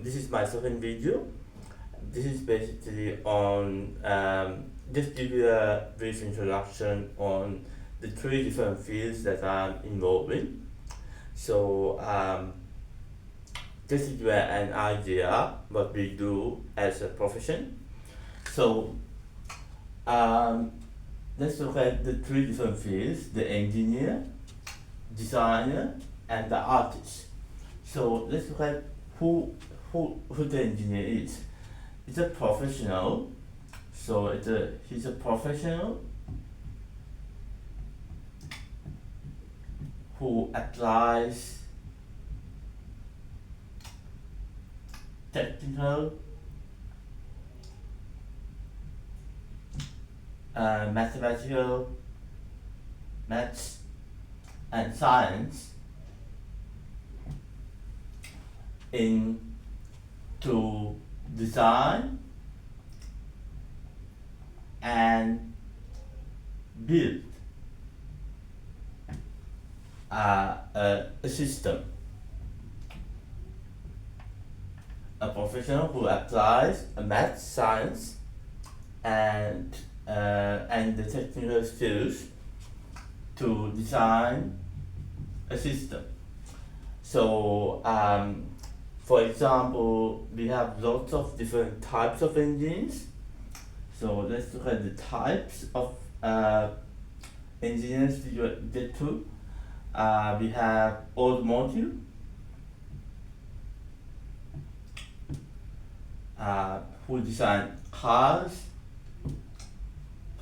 this is my second video. This is basically on just give you a brief introduction on the three different fields that I'm involved in. So just to give you an idea what we do as a profession. So um, let's look at the three different fields: the engineer, designer, and the artist. So let's look at who the engineer is. It's a professional. So he's a professional who applies technical, mathematical, maths, and science to design and build a system. A professional who applies math, science, and the technical skills to design a system. So, for example, we have lots of different types of engines. So let's look at the types of engineers we get to. We have automotive, who design cars,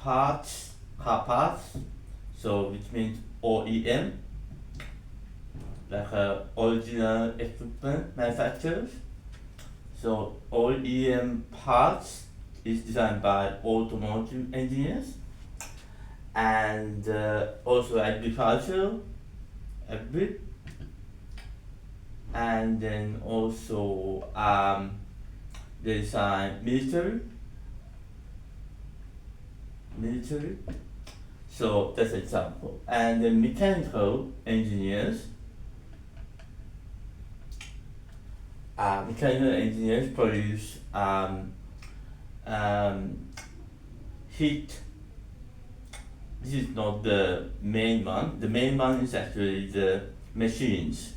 car parts, so which means OEM, like original equipment manufacturers. So OEM parts is designed by automotive engineers, and also agricultural, agri, and then also they design military. So that's an example. And the mechanical engineers. Mechanical engineers produce heat. This is not the main one. The main one is actually the machines.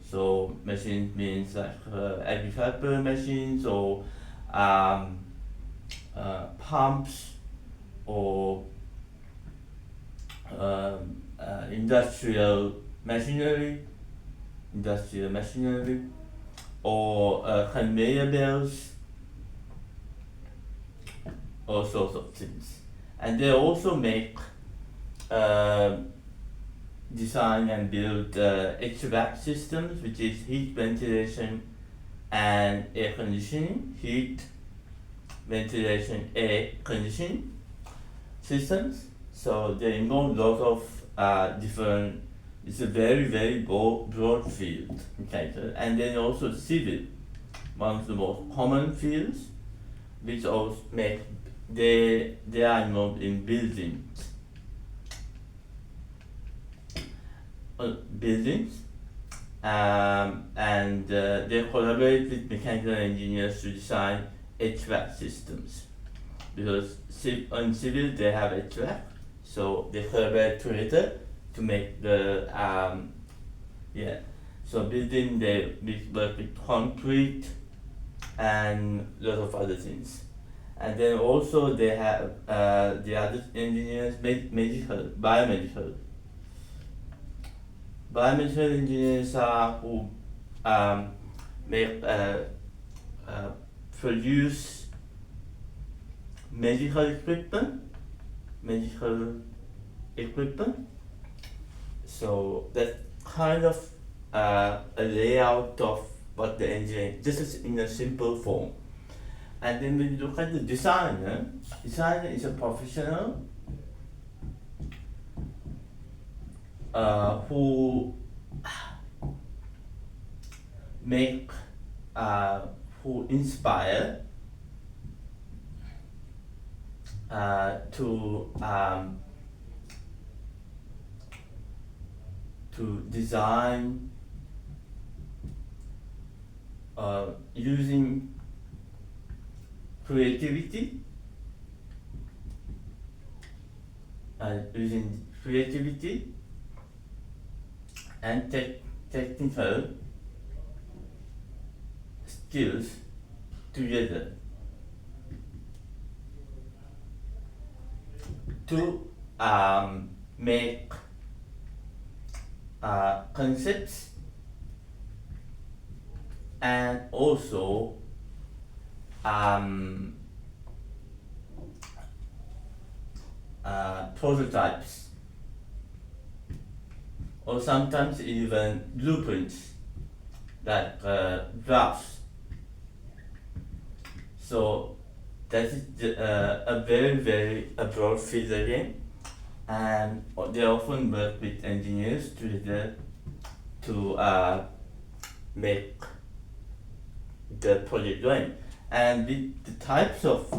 So machines means like agricultural machines or pumps or industrial machinery, or conveyor belts, all sorts of things. And they also make design and build HVAC systems, which is heat, ventilation, and air conditioning. Heat, ventilation, air conditioning systems. So they involve lots of different. It's a very broad field, mechanical, and then also civil, one of the most common fields, which also make they are involved in buildings, and they collaborate with mechanical engineers to design HVAC systems, because on civil they have HVAC, so they collaborate together to make the so building they work with concrete and a lot of other things. And then also they have the other engineers, biomedical engineers are who make produce medical equipment. So that's kind of a layout of what the engineer. This is in a simple form. And then when you look at the designer is a professional who make who inspire to design using creativity, and technical skills together to make concepts and also prototypes, or sometimes even blueprints, like drafts. So that is a very broad field again, and they often work with engineers to make the project going. And with the types of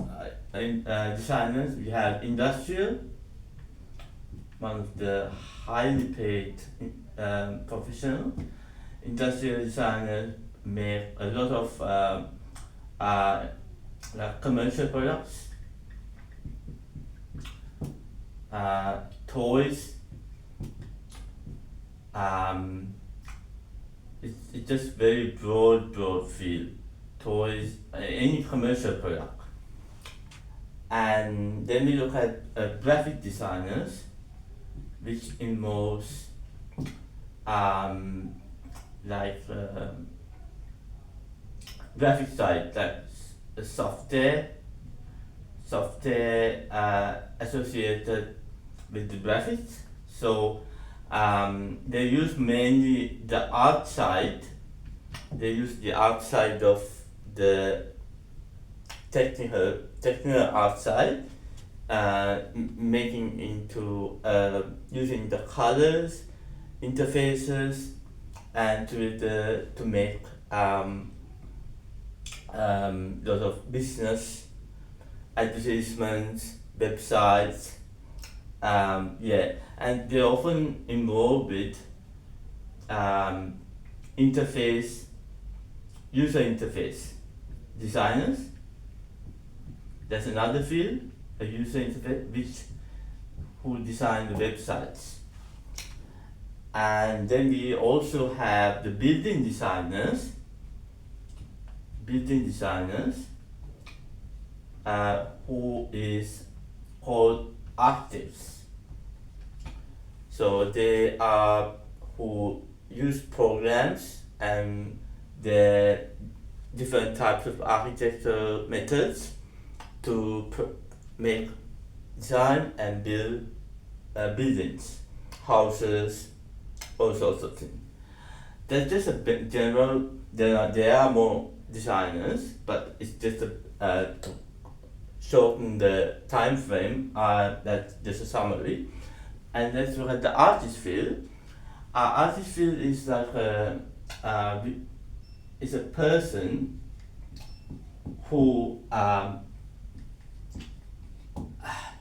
designers, we have industrial, one of the highly paid professional. Industrial designers make a lot of like commercial products, toys. It's just very broad field. Toys, any commercial product. And then we look at graphic designers, which involves like graphic side, like software associated with the graphics. So they use mainly the outside. They use the outside of the technical outside, making into using the colors, interfaces, and to make lot of business advertisements, websites, and they're often involved with interface, user interface designers. That's another field, a user interface, who design the websites. And then we also have the building designers, who is called architects. So they are who use programs and the different types of architectural methods to make, design and build buildings, houses, all sorts of things. That's just a bit general. There are more designers, but it's just to shorten the time frame. That's just a summary. And let's look at the artist field. Artist field is like is a person who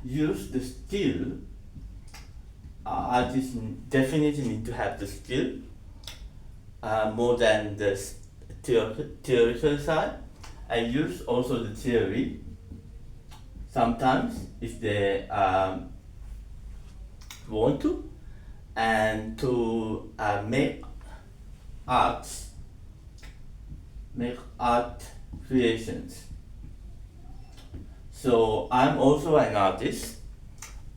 use the skill. Artists definitely need to have the skill more than the theoretical side. I use also the theory sometimes if they want to, and to make art creations. So I'm also an artist,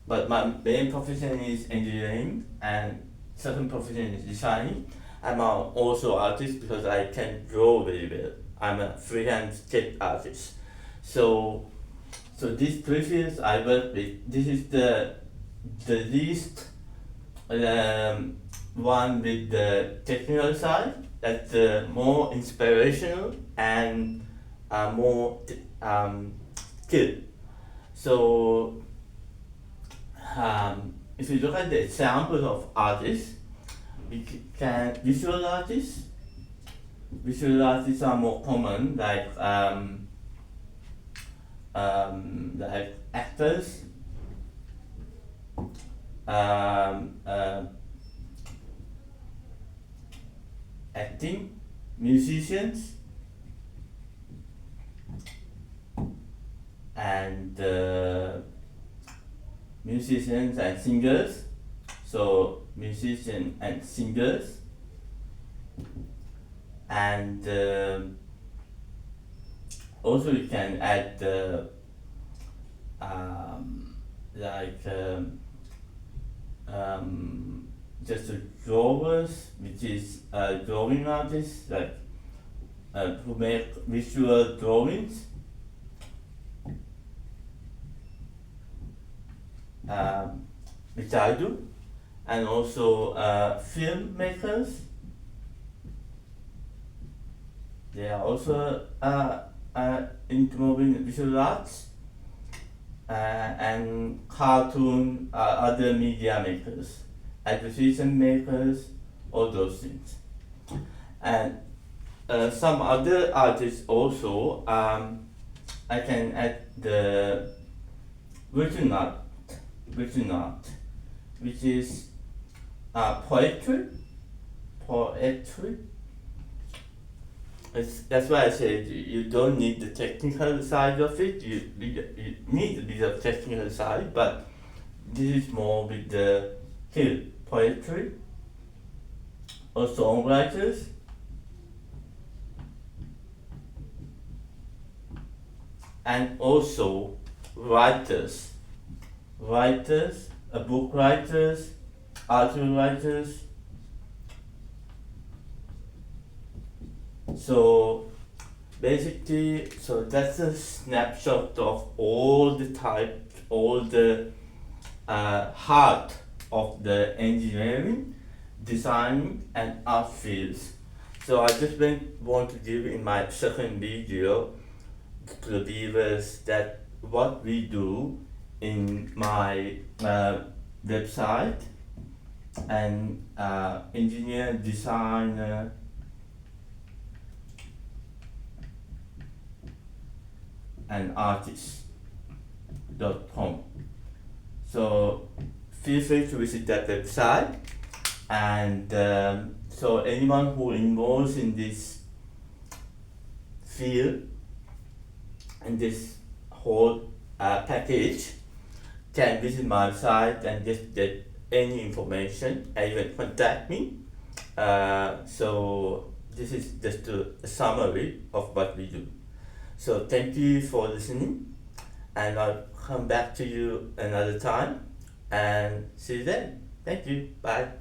but my main profession is engineering and second profession is designing. I'm also artist because I can draw very well. I'm a freehand sketch artist. So these three fields I work with. This is the least one with the technical side. That's more inspirational and more skill. So if you look at the examples of artists, we can visual artists. Visual artists are more common, like actors, acting, musicians, and musicians and singers. So musicians and singers, and also you can add like just the drawers, which is drawing artists, like who make visual drawings, which I do, and also filmmakers. They are also into moving visual arts, and cartoon, other media makers, advertisement makers, all those things. And some other artists also, I can add the written art, written art, which is poetry, poetry. That's why I said you don't need the technical side of it. You need a bit of technical side, but this is more with the hill poetry or songwriters, and also writers, book writers, article writers. So basically, so that's a snapshot of all the types, all the heart of the engineering, design, and art fields. So I just want to give in my second video to the viewers that what we do in my website, and engineer, designer, and artist.com. So feel free to visit that website, and so anyone who involves in this field, in this whole package, can visit my website and just get any information and even contact me. So this is just a summary of what we do. So thank you for listening, and I'll come back to you another time, and see you then. Thank you. Bye.